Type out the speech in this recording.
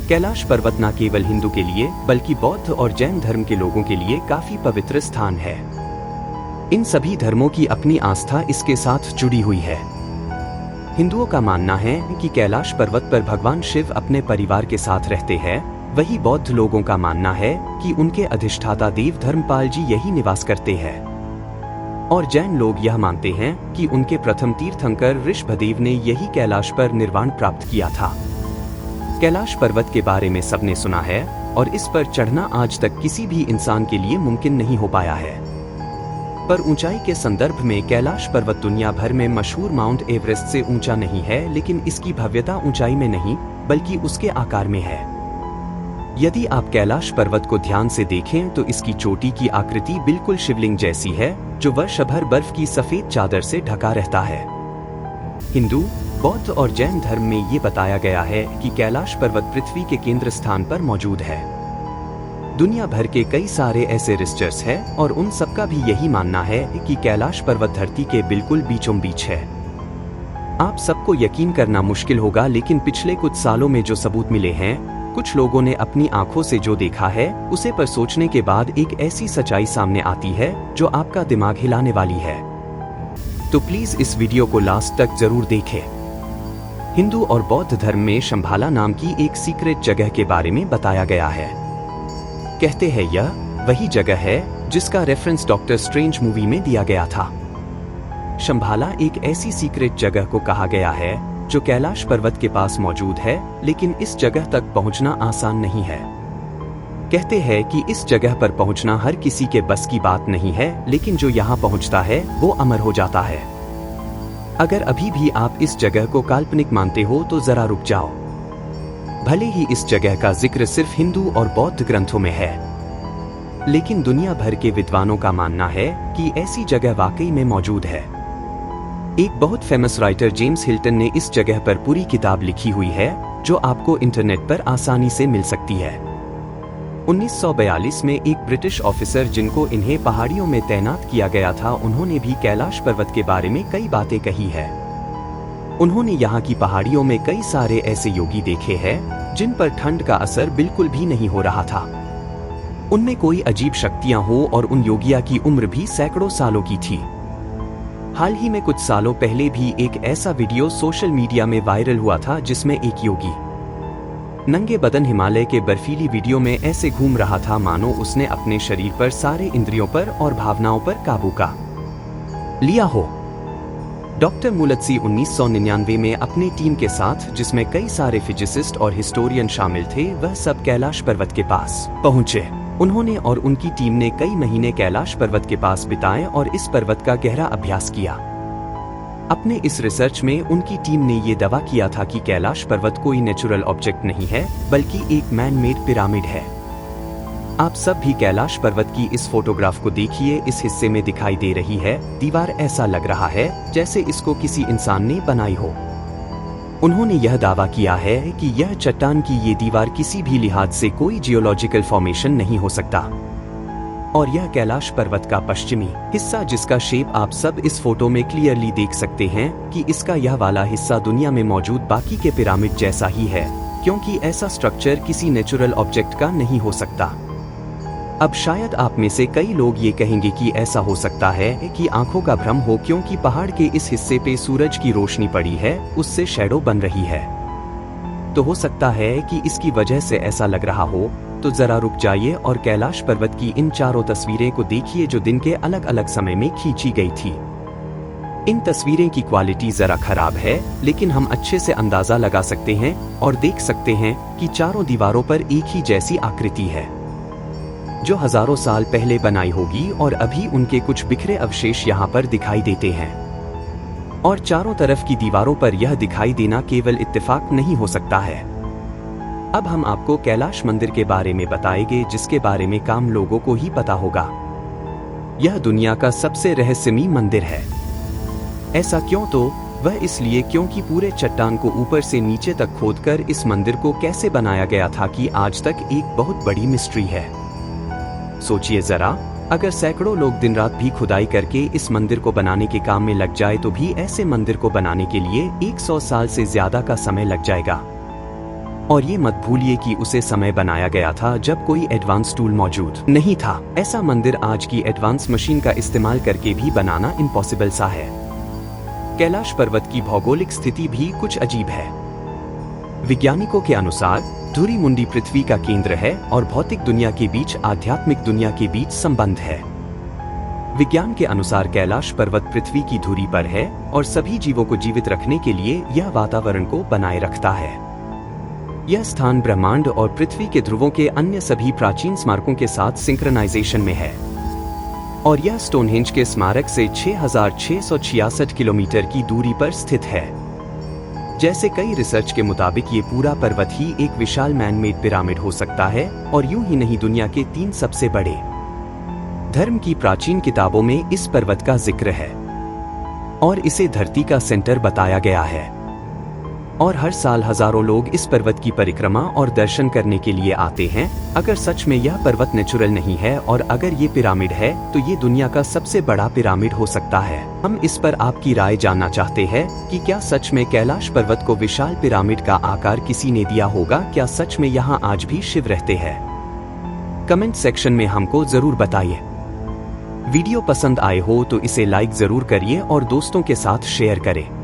कैलाश पर्वत न केवल हिंदू के लिए बल्कि बौद्ध और जैन धर्म के लोगों के लिए काफी पवित्र स्थान है। इन सभी धर्मों की अपनी आस्था इसके साथ जुड़ी हुई है। हिंदुओं का मानना है कि कैलाश पर्वत पर भगवान शिव अपने परिवार के साथ रहते हैं, वही बौद्ध लोगों का मानना है कि उनके अधिष्ठाता देव धर्मपाल जी यही निवास करते हैं। और जैन लोग यह मानते हैं कि उनके प्रथम तीर्थंकर ऋषभदेव ने यही कैलाश पर निर्वाण प्राप्त किया था। कैलाश पर्वत के बारे में सबने सुना है और इस पर चढ़ना आज तक किसी भी इंसान के लिए मुमकिन नहीं हो पाया है। पर ऊंचाई के संदर्भ में कैलाश पर्वत दुनिया भर में मशहूर माउंट एवरेस्ट से ऊंचा नहीं है, लेकिन इसकी भव्यता ऊंचाई में नहीं बल्कि उसके आकार में है। यदि आप कैलाश पर्वत को ध्यान से देखें तो इसकी चोटी की आकृति बिल्कुल शिवलिंग जैसी है, जो वर्ष भर बर्फ की सफेद चादर से ढका रहता है। हिंदू, बौद्ध और जैन धर्म में ये बताया गया है कि कैलाश पर्वत पृथ्वी के केंद्र स्थान पर मौजूद है। दुनिया भर के कई सारे ऐसे रिसर्चर्स हैं और उन सबका भी यही मानना है कि कैलाश पर्वत धरती के बिल्कुल बीचों बीच है। आप सबको यकीन करना मुश्किल होगा, लेकिन पिछले कुछ सालों में जो सबूत मिले हैं, कुछ लोगों ने अपनी आंखों से जो देखा है उसे पर सोचने के बाद एक ऐसी सच्चाई सामने आती है जो आपका दिमाग हिलाने वाली है। तो प्लीज इस वीडियो को लास्ट तक जरूर देखें। हिंदू और बौद्ध धर्म में शंभाला नाम की एक सीक्रेट जगह के बारे में बताया गया है। कहते हैं यह वही जगह है जिसका रेफरेंस डॉक्टर स्ट्रेंज मूवी में दिया गया था। शंभाला एक ऐसी सीक्रेट जगह को कहा गया है जो कैलाश पर्वत के पास मौजूद है, लेकिन इस जगह तक पहुंचना आसान नहीं है। कहते हैं कि इस जगह पर पहुंचना हर किसी के बस की बात नहीं है, लेकिन जो यहाँ पहुंचता है वो अमर हो जाता है। अगर अभी भी आप इस जगह को काल्पनिक मानते हो तो जरा रुक जाओ। भले ही इस जगह का जिक्र सिर्फ हिंदू और बौद्ध ग्रंथों में है, लेकिन दुनिया भर के विद्वानों का मानना है कि ऐसी जगह वाकई में मौजूद है। एक बहुत फेमस राइटर जेम्स हिल्टन ने इस जगह पर पूरी किताब लिखी हुई है, जो आपको इंटरनेट पर आसानी से मिल सकती है। 1942 में एक ब्रिटिश ऑफिसर जिनको इन्हें पहाड़ियों में तैनात किया गया था, उन्होंने भी कैलाश पर्वत के बारे में कई बातें कही है। उन्होंने यहाँ की पहाड़ियों में कई सारे ऐसे योगी देखे हैं जिन पर ठंड का असर बिल्कुल भी नहीं हो रहा था। उनमें कोई अजीब शक्तियां हो और उन योगिया की उम्र भी सैकड़ों सालों की थी। हाल ही में कुछ सालों पहले भी एक ऐसा वीडियो सोशल मीडिया में वायरल हुआ था जिसमें एक योगी नंगे बदन हिमालय के बर्फीली वीडियो में ऐसे घूम रहा था मानो उसने अपने शरीर पर सारे इंद्रियों पर और भावनाओं पर काबू का लिया हो। डॉक्टर मुलत्सी 1999 में अपनी टीम के साथ, जिसमें कई सारे फिजिसिस्ट और हिस्टोरियन शामिल थे, वह सब कैलाश पर्वत के पास पहुंचे। उन्होंने और उनकी टीम ने कई महीने कैलाश पर्वत के पास बिताए और इस पर्वत का गहरा अभ्यास किया। अपने इस रिसर्च में उनकी टीम ने ये दावा किया था कि कैलाश पर्वत कोई नेचुरल ऑब्जेक्ट नहीं है, बल्कि एक मैन मेड पिरामिड है। आप सब भी कैलाश पर्वत की इस फोटोग्राफ को देखिए। इस हिस्से में दिखाई दे रही है दीवार, ऐसा लग रहा है जैसे इसको किसी इंसान ने बनाई हो। उन्होंने यह दावा किया है कि यह चट्टान की ये दीवार किसी भी लिहाज से कोई जियोलॉजिकल फॉर्मेशन नहीं हो सकता। और यह कैलाश पर्वत का पश्चिमी हिस्सा, जिसका शेप आप सब इस फोटो में क्लियरली देख सकते हैं कि इसका यह वाला हिस्सा दुनिया में मौजूद बाकी के पिरामिड जैसा ही है, क्योंकि ऐसा स्ट्रक्चर किसी नेचुरल ऑब्जेक्ट का नहीं हो सकता। अब शायद आप में से कई लोग ये कहेंगे कि ऐसा हो सकता है कि आंखों का भ्रम हो, क्योंकि पहाड़ के इस हिस्से पे सूरज की रोशनी पड़ी है, उससे शैडो बन रही है। तो हो सकता है कि इसकी वजह से ऐसा लग रहा हो। तो जरा रुक जाइए और कैलाश पर्वत की इन चारों तस्वीरें को देखिए जो दिन के अलग अलग समय में खींची गई थी। इन तस्वीरें की क्वालिटी जरा खराब है, लेकिन हम अच्छे से अंदाजा लगा सकते हैं और देख सकते हैं कि चारों दीवारों पर एक ही जैसी आकृति है, जो हजारों साल पहले बनाई होगी, और अभी उनके कुछ बिखरे अवशेष यहाँ पर दिखाई देते हैं। और चारों तरफ की दीवारों पर यह दिखाई देना केवल इत्तेफाक नहीं हो सकता है। अब हम आपको कैलाश मंदिर के बारे में बताएंगे, जिसके बारे में काम लोगों को ही पता होगा। यह दुनिया का सबसे रहस्यमयी मंदिर है। ऐसा क्यों? तो वह इसलिए क्योंकि पूरे चट्टान को ऊपर से नीचे तक खोदकर इस मंदिर को कैसे बनाया गया था कि आज तक एक बहुत बड़ी मिस्ट्री है। सोचिए जरा, अगर सैकड़ों लोग दिन रात भी खुदाई करके इस मंदिर को बनाने के काम में लग जाए तो भी ऐसे मंदिर को बनाने के लिए 100 साल से ज्यादा का समय लग जाएगा। और ये मत भूलिए कि उसे समय बनाया गया था जब कोई एडवांस टूल मौजूद नहीं था। ऐसा मंदिर आज की एडवांस मशीन का इस्तेमाल करके भी बनाना इम्पॉसिबल सा है। कैलाश पर्वत की भौगोलिक स्थिति भी कुछ अजीब है। वैज्ञानिकों के अनुसार धुरी मुंडी पृथ्वी का केंद्र है और भौतिक दुनिया के बीच आध्यात्मिक दुनिया के बीच संबंध है। विज्ञान के अनुसार कैलाश पर्वत पृथ्वी की धुरी पर है और सभी जीवों को जीवित रखने के लिए यह वातावरण को बनाए रखता है। यह स्थान ब्रह्मांड और पृथ्वी के ध्रुवों के अन्य सभी प्राचीन स्मारकों के साथ सिंक्रोनाइजेशन में है और यह स्टोनहेंज के स्मारक से 6,666 किलोमीटर की दूरी पर स्थित है। जैसे कई रिसर्च के मुताबिक ये पूरा पर्वत ही एक विशाल मैन-मेड पिरामिड हो सकता है और यूं ही नहीं दुनिया के 3 सबसे बड़े। धर्म की प्राचीन किताबों में इस पर्वत का जिक्र है और इसे धरती का सेंटर बताया गया है और हर साल हजारों लोग इस पर्वत की परिक्रमा और दर्शन करने के लिए आते हैं। अगर सच में यह पर्वत नेचुरल नहीं है और अगर ये पिरामिड है तो ये दुनिया का सबसे बड़ा पिरामिड हो सकता है। हम इस पर आपकी राय जानना चाहते हैं कि क्या सच में कैलाश पर्वत को विशाल पिरामिड का आकार किसी ने दिया होगा? क्या सच में यहाँ आज भी शिव रहते हैं? कमेंट सेक्शन में हमको जरूर बताइए। वीडियो पसंद आए हो तो इसे लाइक जरूर करिए और दोस्तों के साथ शेयर करें।